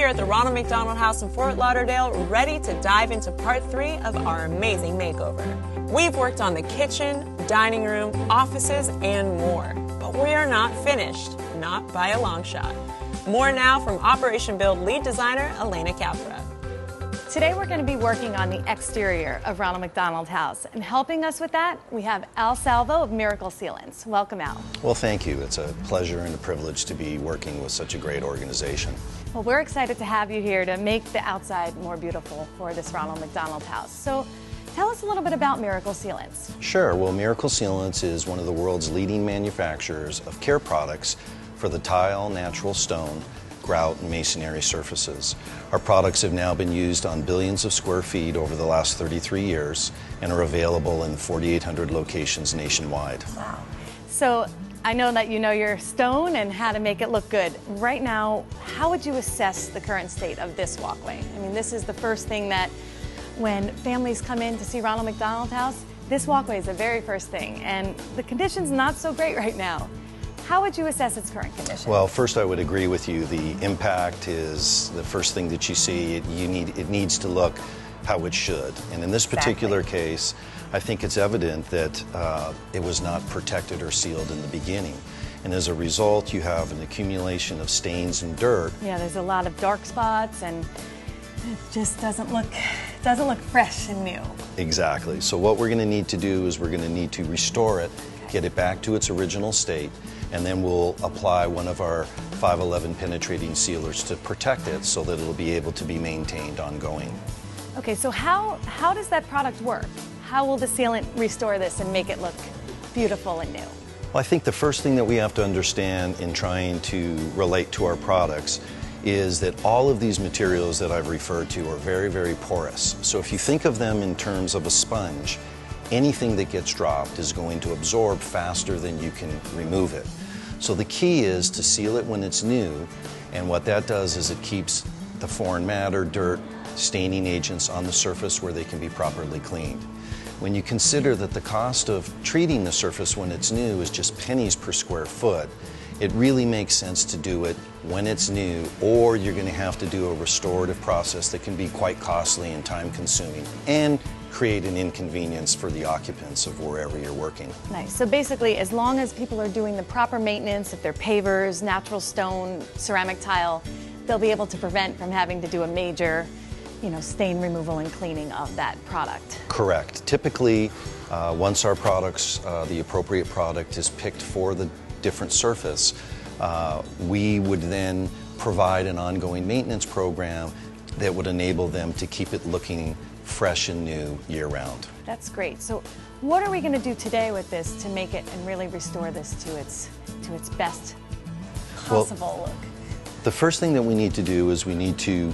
here at the Ronald McDonald House in Fort Lauderdale, ready to dive into part 3 of our amazing makeover. We've worked on the kitchen, dining room, offices, and more. But we are not finished, not by a long shot. More now from Operation Build lead designer Elena Capra. Today we're going to be working on the exterior of Ronald McDonald House, and helping us with that we have Al Salvo of Miracle Sealants. Welcome, Al. Well, thank you. It's a pleasure and a privilege to be working with such a great organization. Well, we're excited to have you here to make the outside more beautiful for this Ronald McDonald House. So tell us a little bit about Miracle Sealants. Sure. Well, Miracle Sealants is one of the world's leading manufacturers of care products for the tile, natural stone, grout, and masonry surfaces. Our products have now been used on billions of square feet over the last 33 years and are available in 4,800 locations nationwide. Wow. So I know that you know your stone and how to make it look good. Right now, how would you assess the current state of this walkway? I mean, this is the first thing that when families come in to see Ronald McDonald House, this walkway is the very first thing, and the condition's not so great right now. How would you assess its current condition? Well, first I would agree with you. The impact is the first thing that you see. It needs to look how it should. And in this particular case, I think it's evident that it was not protected or sealed in the beginning. And as a result, you have an accumulation of stains and dirt. Yeah, there's a lot of dark spots, and it just doesn't look fresh and new. Exactly. So what we're going to need to do is we're going to need to restore it, get it back to its original state, and then we'll apply one of our 511 penetrating sealers to protect it so that it'll be able to be maintained ongoing. Okay, so how does that product work? How will the sealant restore this and make it look beautiful and new? Well, I think the first thing that we have to understand in trying to relate to our products is that all of these materials that I've referred to are very, very porous. So if you think of them in terms of a sponge, anything that gets dropped is going to absorb faster than you can remove it. So the key is to seal it when it's new, and what that does is it keeps the foreign matter, dirt, staining agents on the surface where they can be properly cleaned. When you consider that the cost of treating the surface when it's new is just pennies per square foot, it really makes sense to do it when it's new, or you're going to have to do a restorative process that can be quite costly and time-consuming and create an inconvenience for the occupants of wherever you're working. Nice. So basically, as long as people are doing the proper maintenance, if they're pavers, natural stone, ceramic tile, they'll be able to prevent from having to do a major, stain removal and cleaning of that product. Correct. Typically, once our products, the appropriate product is picked for the different surface, we would then provide an ongoing maintenance program that would enable them to keep it looking fresh and new year-round. That's great. So what are we going to do today with this to make it and really restore this to its best possible look? The first thing that we need to do is we need to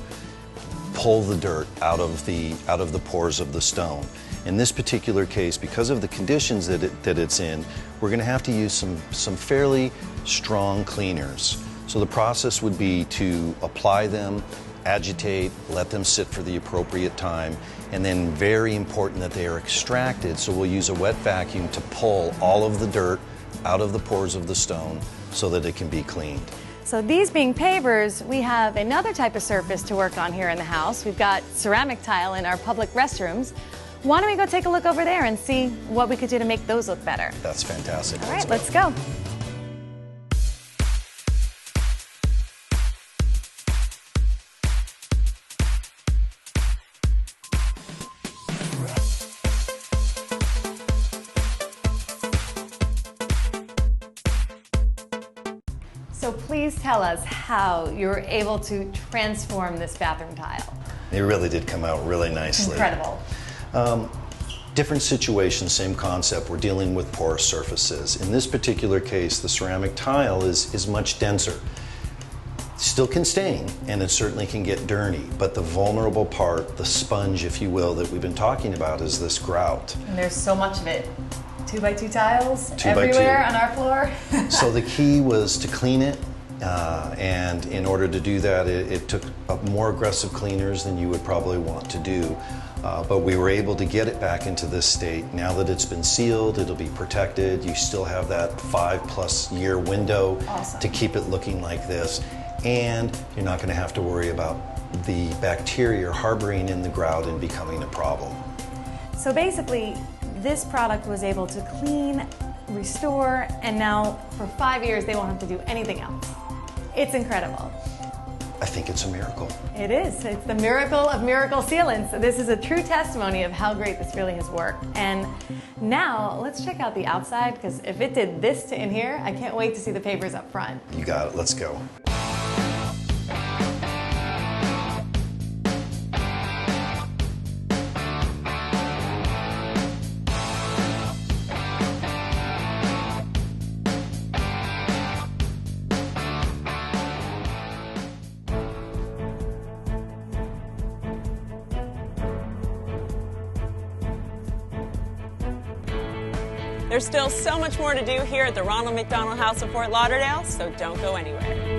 pull the dirt out of the pores of the stone. In this particular case, because of the conditions that it's in, we're going to have to use some fairly strong cleaners. So the process would be to apply them, agitate, let them sit for the appropriate time, and then very important that they are extracted, so we'll use a wet vacuum to pull all of the dirt out of the pores of the stone so that it can be cleaned. So these being pavers, we have another type of surface to work on here in the house. We've got ceramic tile in our public restrooms. Why don't we go take a look over there and see what we could do to make those look better? That's fantastic. All right, let's go. So please tell us how you were able to transform this bathroom tile. It really did come out really nicely. Incredible. Different situations, same concept. We're dealing with porous surfaces. In this particular case, the ceramic tile is much denser. Still can stain, and it certainly can get dirty, but the vulnerable part, the sponge, if you will, that we've been talking about is this grout. And there's so much of it. 2x2 tiles 2x2. Everywhere on our floor. So the key was to clean it, and in order to do that, it took more aggressive cleaners than you would probably want to do. But we were able to get it back into this state. Now that it's been sealed, it'll be protected. You still have that 5+ year window to keep it looking like this. and you're not going to have to worry about the bacteria harboring in the grout and becoming a problem. So basically, this product was able to clean, restore, and now for 5 years they won't have to do anything else. It's incredible. I think it's a miracle. It is. It's the miracle of Miracle Sealants. This is a true testimony of how great this really has worked. And now let's check out the outside, because if it did this to in here, I can't wait to see the papers up front. You got it. Let's go. There's still so much more to do here at the Ronald McDonald House of Fort Lauderdale, so don't go anywhere.